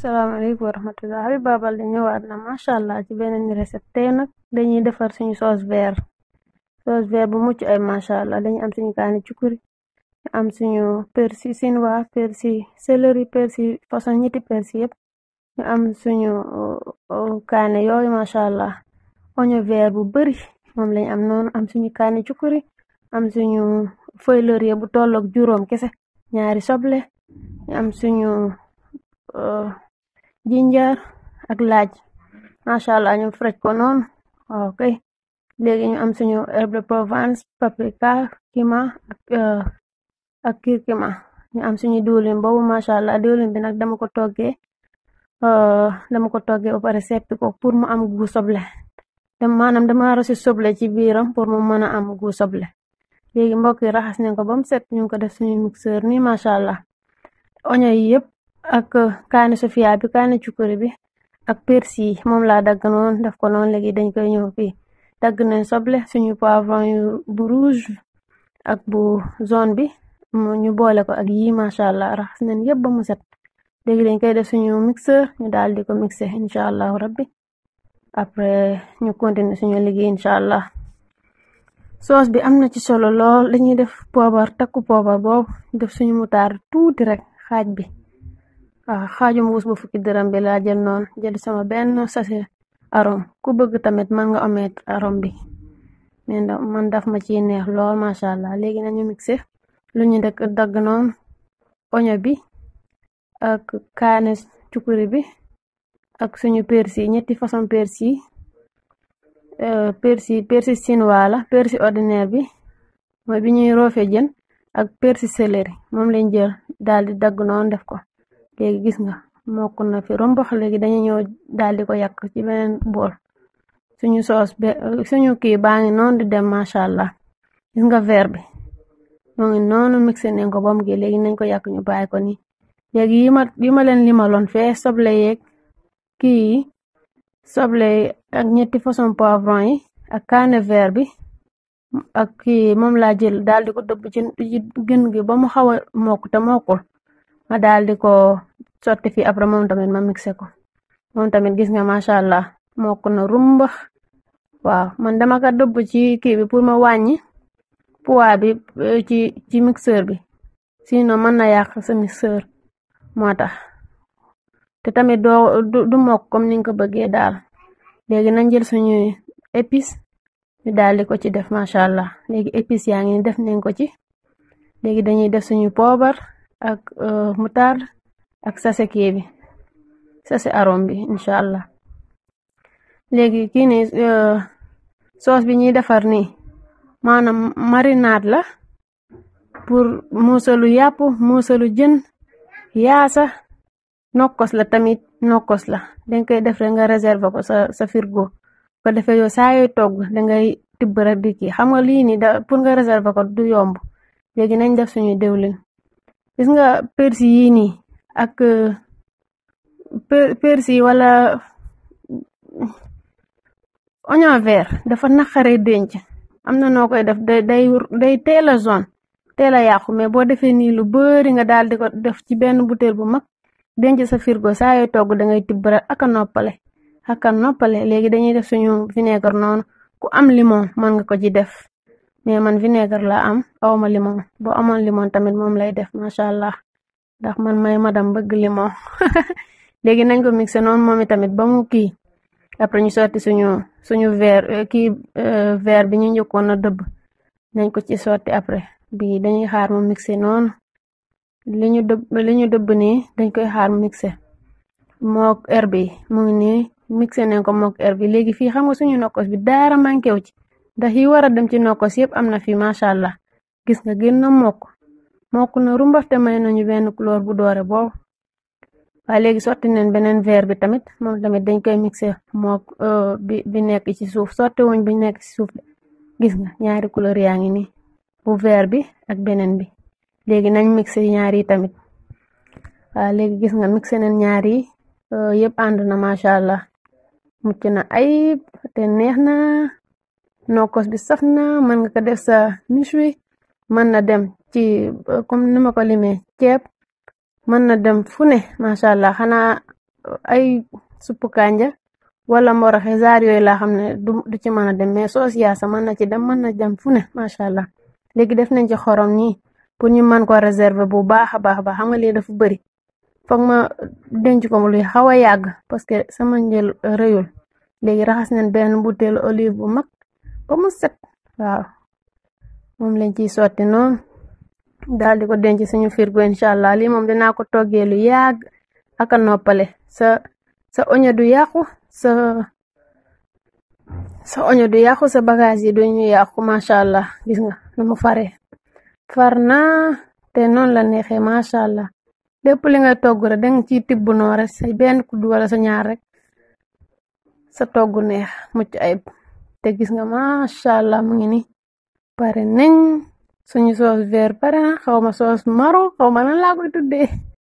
Salaamaaleykum wa rahmatullah Habib Babal de ñëwaat na macha allah ci beneen recette tey nag dañuy defar suñu sauce vert bu mucc ay macha allah dañuy am suñu kaani cukuri am suñu persil chinois persil céleri persil façon ñetti persil yëpp ñu am suñu kaane yooyu macha allah oignon vert bu bari moom lañ am noonu am suñu kaani cukuri am suñu feuille laurier bu tolloog juróom kese ñaari soble ñu am suñu jinjar ak laaj macha allah ñu frej ko noonu okay léegi ñu am suñu herbe de Provence paprika cumin ak curcuma ñu am suñu diwlin boobu macha allah diwlin bi nag dama ko toggee ba pare seppi ko pour mu am gu soble maanaam dama rosi soble ci biiram pour mu mën a am gu soble léegi mbokk yi raxas nañ ko ba mu set ñu ko def suñu mixeur nii macha allah oignon yi yëpp ak kaani sofia bi kaani cukuri bi ak persil moom laa dagg noonu def ko noonu léegi dañ koy ñëw fii dagg nañ soble suñu poivron yu bu rouge ak bu jaune bi ñu boole ko ak yi macha allah raxas nañ yëpp ba mu set léegi dañ koy def suñu mixeur ñu daal di ko mixé incha allahu rabbi après ñu continuer suñu liggéey incha allah sauce bi am na ci solo lool dañuy def poobar takku poobar boobu def suñu moutarde tuuti rek xaaj bi xaaju mbuus bu fukki dërëm bi laa jël noonu jël sama benn sachet arôme ku bëgg tamit man nga omettre arôme bi mais man daf ma ci neex lool macha allah léegi nañu mixé lu ñu dagg noonu oignon bi ak kaane cukuri bi ak suñu persil ñetti façon persil chinois la persil ordinaire bi mooy bi ñuy roofe jën ak persil céleri moom lañ jël daal di dagg noonu def ko léegi gis nga mokk na fi rombox léegi dañu ñëw daal di ko yàq ci beneen bool suñu sauce suñu kii baa ngi noonu di dem macha allah gis nga vert bi moo ngi noonu mixé nañ ko ba mu gi léegi nañ ko yàq ñu bàyyi ko nii léegi yi ma leen limaloon fee soble yeeg kii soble ak ñetti façon poivron yi ak kaane vert bi ak kii moom laa jël daal di ko dëbb ci gën gi ba mu xaw a mokk te mokkul ma daal di ko sotti fii après moom tamit ma mixé ko moom tamit gis nga macha allah mokk na rumbax waaw man dama ko dëbb ci kii bi pour ma wàññi poids bi ci mixeur bi sinon mën na yàq sa mixeur moo tax te tamit du mokk comme ni nga ko bëggee daal léegi nañ jël suñu épice ñu daal di ko ci def macha allah léegi épice yaa ngi ni def nañ ko ci léegi dañuy def suñu poobar ak moutarde ak sachet kii bi sachet arôme bi incha allah léegi kii ni sauce bi ñuy defar nii maanaam marinade la pour muusalu yàpp muusalu jën yaasa nokkos la tamit nokkos la dañ koy def rek nga réserver ko sa frigo ko defee yow saa yooy togg dangay tibb rek di kii xam nga lii nii pour nga réserver ko du yomb léegi nañ def suñu diwlin gis nga persil yii nii ak persil wala oignon vert dafa naqare denc am na noo koy def day teel a jaune teel a yàqu mais boo defee nii lu bari nga daal di ko def ci benn bouteille bu mag denc sa frigo saa yoo togg dangay tibb rek aka noppale léegi dañuy def suñu vinaigre noonu ku am limon mën nga ko ci def mais man vinaigre laa am awma limon boo amoon limon tamit moom lay def macha allah ndax man may madame bëgg limon léegi nañ ko mixé noonu moom tamit ba mu kii après ñu sotti suñu vert bi ñu njëkkoon a dëbb nañ ko ci sotti après bi dañuy xaar mu mixé noonu li ñu dëbb nii dañ koy xaar mu mixé mook herbe yi mu ngi nii mixé nañ ko mook herbe yi léegi fii xam nga suñu nokkos bi dara manqué wu ci ndax yi war a dem ci nokkos yëpp am na fii macha allah gis nga gën na mokk na rumbafte may nañu benn couleur bu doore boobu waaye léegi sotti nañ beneen vert bi tamit moom tamit dañ koy mixé mook bi nekk ci suuf sotti wuñ bi nekk ci suuf gis nga ñaari couleur yaa ngi nii bu vert bi ak beneen bi léegi nañ mixé ñaar yi tamit waaw léegi gis nga mixé nañ ñaar yi yëpp ànd na macha allah mucc na ayib te neex na nokkos bi saf na mën nga ko def sa méchoui mën na dem ci comme ni ma ko limee ceeb mën na dem fu ne macha allah xanaa ay suppu kanja wala mboroxe zaar yooyu laa xam ne du ci mën a dem mais soos yaasa mën na ci dem mën na dem fu ne macha allah. léegi def nañ ci xorom nii pour ñu mën ko réserver bu baax a baax ba xam nga lii dafa bëri foog ma denc ko luy xaw a yàgg parce que sama njël rëyul. léegi raxas nañ benn butéelu olive bu mag ba mu set waaw moom lañ ciy sotti noonu daal di ko denc suñu frigo incha allah. lii moom dinaa ko toggee lu yàgg aka noppale sa oño du yàqu sa oño du yàqu sa bagage yi duñu yàqu macha allah. gis nga nu mu far naa te noonu la neexee macha allah. lépp li ngay togg rek danga ciy tibb noo rek sa benn kuddu wala sa ñaar rek sa togg neex mucc ayib te gis nga macha allah mu ngi ni pare nañ suñu soos vert pare na xawma soos maro xawma lan laa koy tuddee